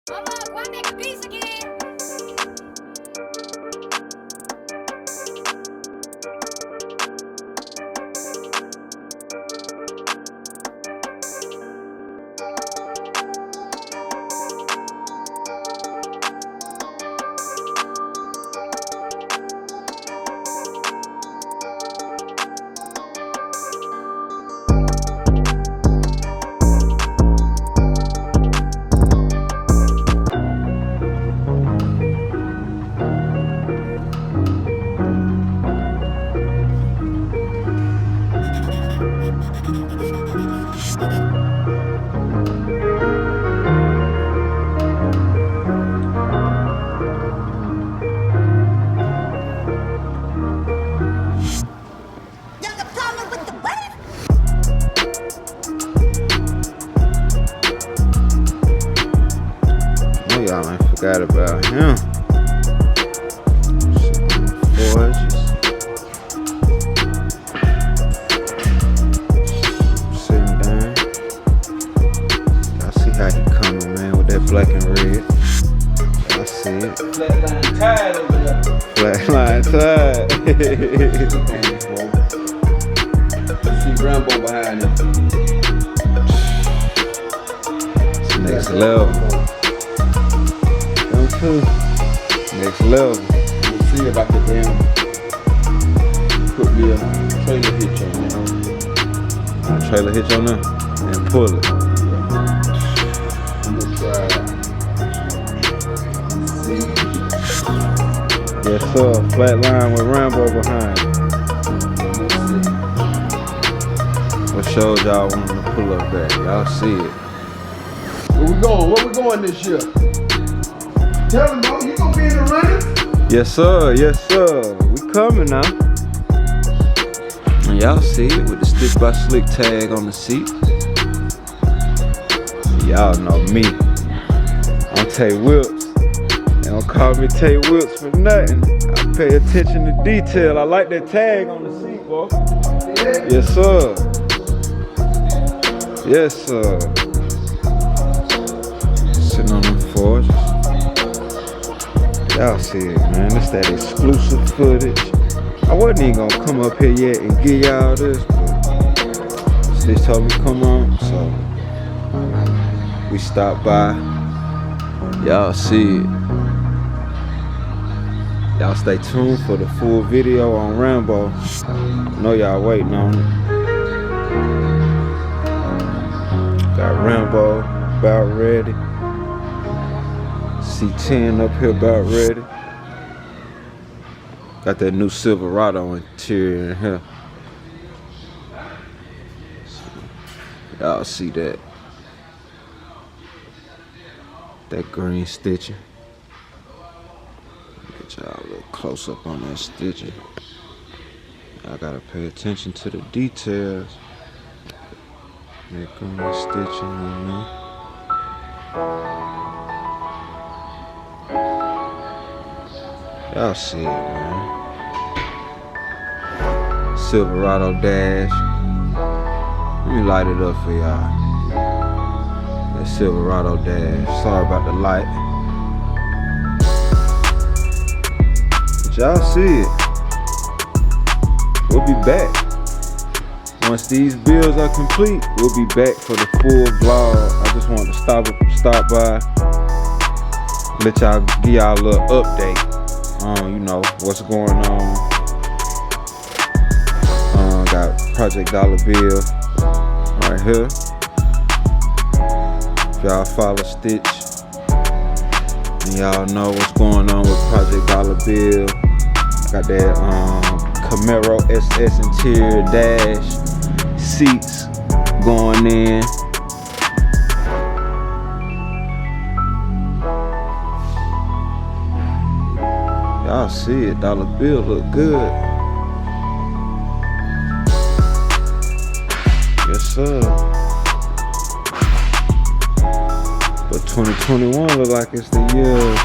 Why make peace again? Y'all ain't forgot about him. Gorgeous. Sitting down. Y'all see how he coming, man, with that black and red. Y'all see it. Flatline tide over there. Flatline tide. See Rambo behind him. It's next level. Next level. Let me see if I can put me a trailer hitch on there. Trailer hitch on there and pull it. Yes sir, flat line with Rambo behind. What shows y'all want to pull up at? Y'all see it. Where we going? Where we going this year? Tell them, bro, you gonna be in the running? Yes sir, yes sir. We coming now. And y'all see it with the Stick by Slick tag on the seat. Y'all know me. I'm Tay Whips. They don't call me Tay Whips for nothing. I pay attention to detail. I like that tag on the seat, boy. Yeah. Yes sir. Yes sir. Sitting on them forges. Y'all see it, man. This that exclusive footage. I wasn't even gonna come up here yet and give y'all this, but Stitch told me come on, so we stopped by. Y'all see it. Y'all stay tuned for the full video on Rambo. I know y'all waiting on it. Got Rambo about ready. C10 up here about ready. Got that new Silverado interior in here. Y'all see that. That green stitching. Get y'all a little close up on that stitching. Y'all gotta pay attention to the details. That green stitching on there. Y'all see it, man. Silverado dash. Let me light it up for y'all. That Silverado dash. Sorry about the light. But y'all see it. We'll be back. Once these builds are complete, we'll be back for the full vlog. I just wanted to stop by. Let y'all give y'all a little update. You know what's going on. Got Project Dollar Bill right here. If y'all follow Stitch, and y'all know what's going on with Project Dollar Bill. Got that Camaro SS interior dash seats going in. Y'all see it, Dollar Bill look good. Yes sir. But 2021 look like it's the year of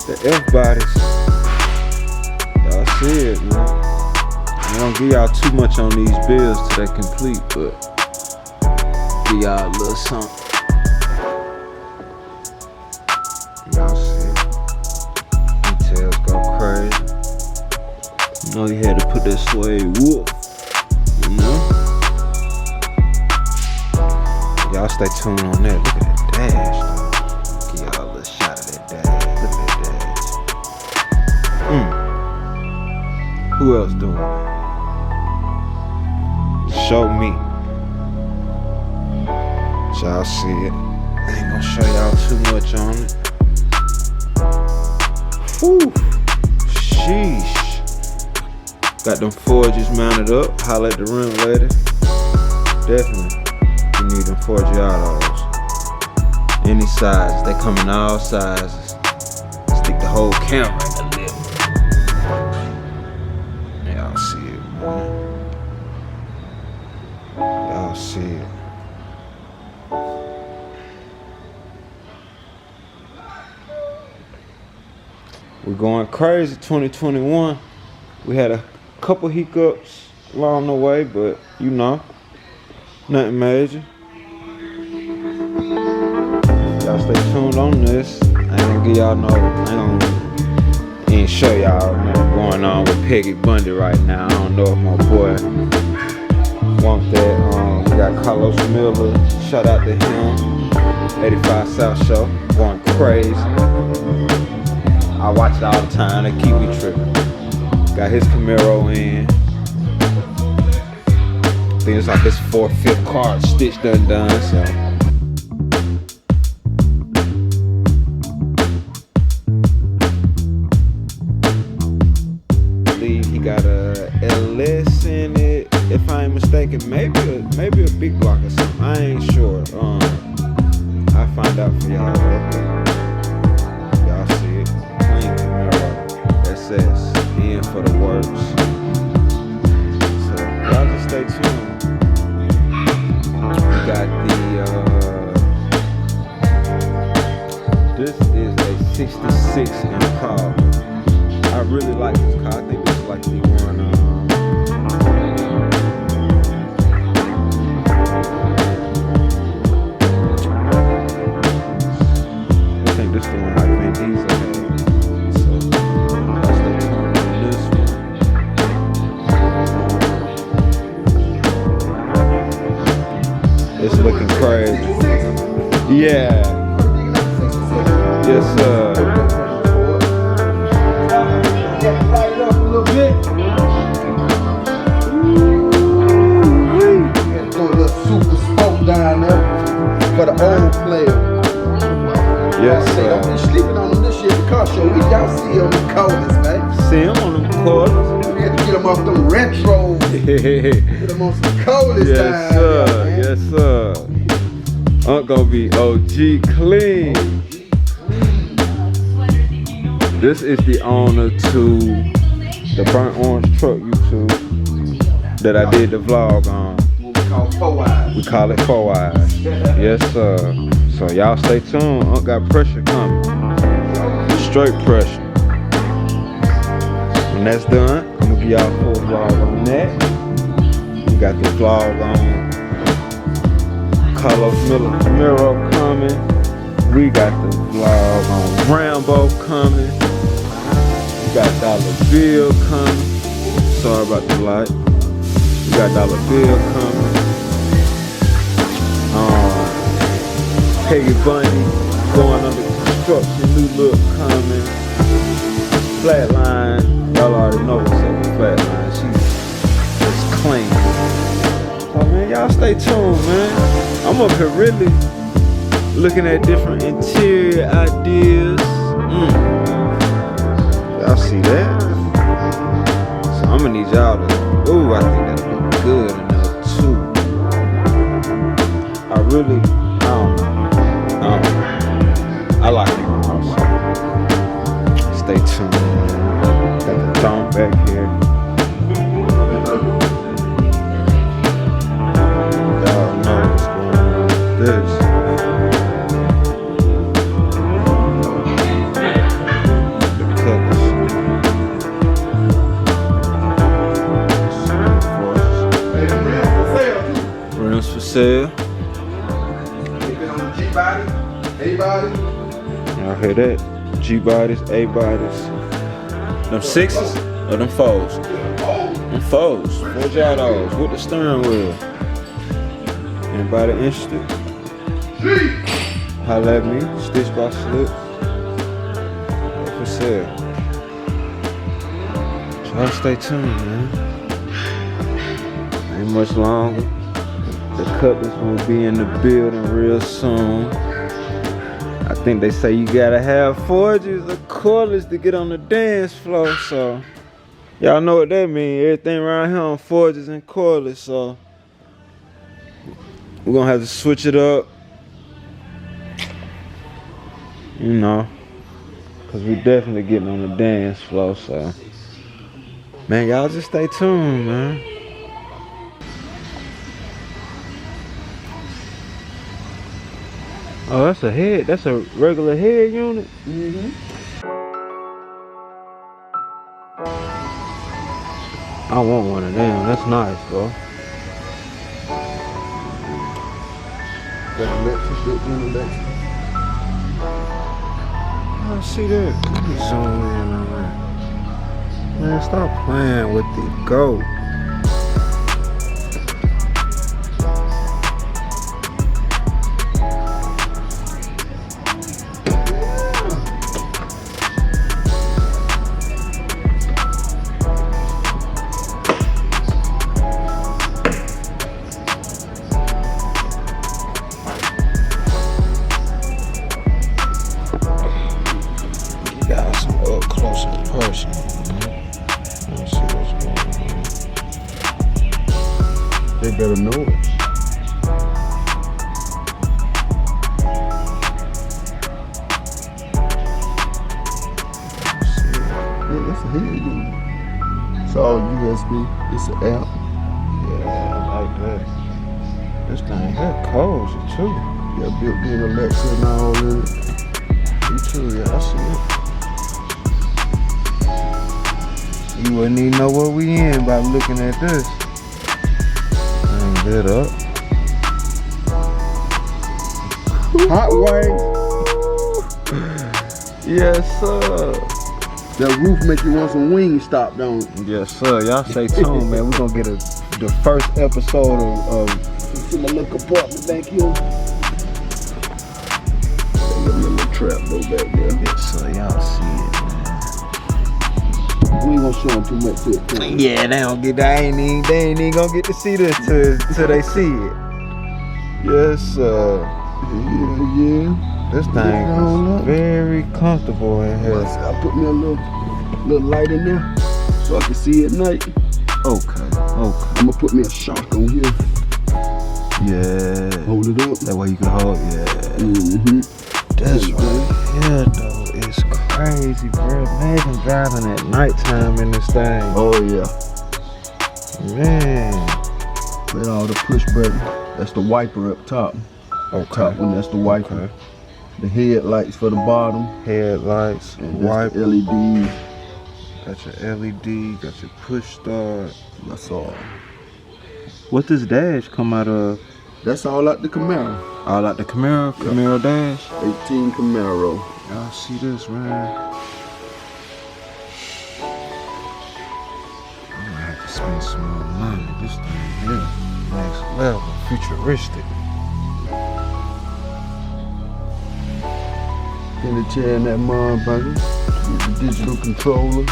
the F-bodies. Y'all see it, man. I don't give y'all too much on these bills till they complete, but give y'all a little something. Y'all see it. Details go crazy. You know he had to put that suede wool. You know? Y'all stay tuned on that. Look at that dash, though. Give y'all a little shot of that dash. Look at that dash. Who else doing it? Show me. Y'all see it. I ain't gonna show y'all too much on it. Whew. Sheesh. Got them forges mounted up. Holla at the rim lady. Definitely. You need them Forgiatos. Any sizes. They come in all sizes. Stick the whole camera in the lip. Y'all see it, man. Y'all see it. We're going crazy 2021. We had a couple hiccups along the way, but you know, nothing major. Y'all stay tuned on this. I ain't gonna give y'all no, I ain't show y'all what's going on with Peggy Bundy right now. I don't know if my boy want that. We got Carlos Miller. Shout out to him. 85 South Show. Going crazy. I watch it all the time. They keep me tripping. Got his Camaro in. I think it's like his 4th, 5th car stitched undone. So. I believe he got a LS in it. If I ain't mistaken, maybe a big block or something. I ain't sure. I'll find out for y'all. Y'all see it. SS in for the works. So y'all just stay tuned. We got the this is a 66 Impala. I really like this car. I think this is like the one I think this is the one like Vin Diesel had. It's looking crazy. Yeah. Yes, sir. Light up a little bit. Throw a little super smoke down there for the old player. Yes, sir. Don't be sleeping on them this shit. The car show. We y'all see on the corners, man. See him on them corners. We had to get them off them retros. Get them on some coldest Yes, time. sir. Man. Yes, sir. Gonna be OG clean. This is the owner to the burnt orange truck YouTube that I did the vlog on. What we call 4 eyes. We call it 4 eyes. Yes, sir. So y'all stay tuned. Got pressure coming. Straight pressure. When that's done, I'm gonna give y'all a full vlog on that. We got the vlog on Carlos Miller Camaro coming. We got the vlog on Rambo coming. We got Dollar Bill coming. Sorry about the light. We got Dollar Bill coming. Peggy Bundy going under construction. New look coming. Flatline. Y'all already know what's up with Flatline. She's clean. So man, y'all stay tuned, man. I'm up here really looking at different interior ideas. Y'all see that? So I'm gonna need y'all to, ooh, I think that'll look good enough too. I don't know. I like it. Stay tuned. Got the thumb back here. Y'all know what's going on with this. The colors. Rims for sale. Anybody? Y'all Y'all hear that? G bodies, A bodies. Them 6s or them 4s? Them 4s. 4 gyros with the steering wheel. Anybody interested? Holla at me, stitch by slip. For sale. Y'all stay tuned, man. Ain't much longer. The couples will be in the building real soon. I think they say you gotta have forges or cordless to get on the dance floor, so y'all know what that means. Everything around here on forges and cordless, so we're gonna have to switch it up. You know, cause we definitely getting on the dance floor, so man, y'all just stay tuned, man. Oh, that's a head. That's a regular head unit. I want one of them. That's nice, bro. I see that. Let me zoom in on that. Man, stop playing with the goat. They better know it. Yeah, that's a head unit. It's all USB. It's an app. Yeah, I like that. This thing got cozy too. Yeah, built-in Alexa and all in it. Me too, yeah, I see it. You wouldn't even know what we in by looking at this. It up. Hot wings. Yes, sir. That roof make you want some wings stop, don't it? Yes, sir. Y'all stay tuned, man. We're gonna get the first episode of see my little apartment back here. They got me a little trap though back there. Yes, sir. Y'all see it, man. We ain't gonna show them too much to it. Yeah, they ain't even gonna get to see this till they see it. Yes, sir. Yeah. This thing is very comfortable in here. I put me a little light in there so I can see at night. Okay. I'm gonna put me a shark on here. Yeah. Hold it up. That way you can hold. Yeah. That's Yeah, right here though. It's crazy, bro. Imagine driving at nighttime in this thing. Oh yeah. Man. With all the push button. That's the wiper up top. Okay. Top one, that's the wiper. Okay. The headlights for the bottom. Headlights, And wiper. that's the LED. Got your LED, got your push start. That's all. What does dash come out of? That's all out the Camaro. All out the Camaro, Camaro dash. 18 Camaro. Y'all see this, man? I'm gonna have to spend some more money. This thing here, next level, futuristic. In the chair in that motherfucker. With the digital controller.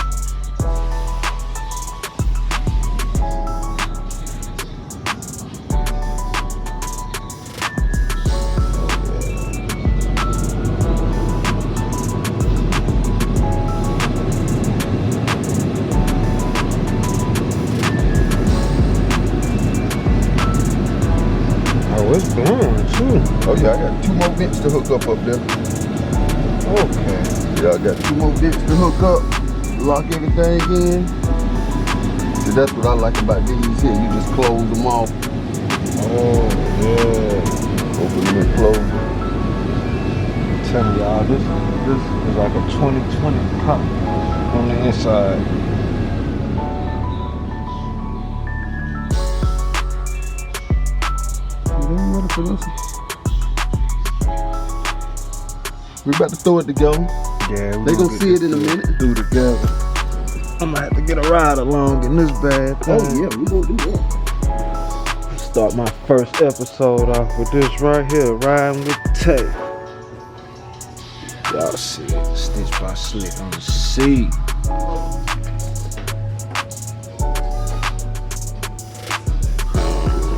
Oh, it's blowing too. Oh yeah, I got 2 more vents to hook up there. Okay. Yeah, I got 2 more vents to hook up, lock everything in. So that's what I like about these here. You just close them off. Oh, yeah. Open them and close them. I'm telling y'all, this is like a 2020 cop on the inside. We about to throw it together. Yeah, They gonna see it in a minute. Do together. I'm gonna have to get a ride along in this bad thing. Oh yeah, we gonna do that. Start my first episode off with this right here, riding with tape. Y'all see it, stitch by slick on the seat.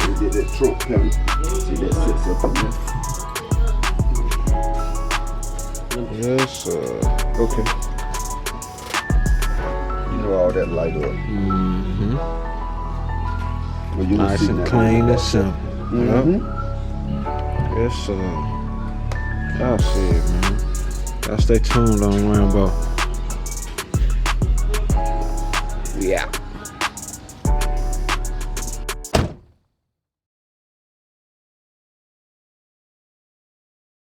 We did that trunk cover. See that sits up in there. Yes, okay. You know all that light up. Mm-hmm. Well, you Nice and clean and simple. Mm-hmm. Yep. Yes, y'all see it, man. Y'all stay tuned on Rambo. Yeah.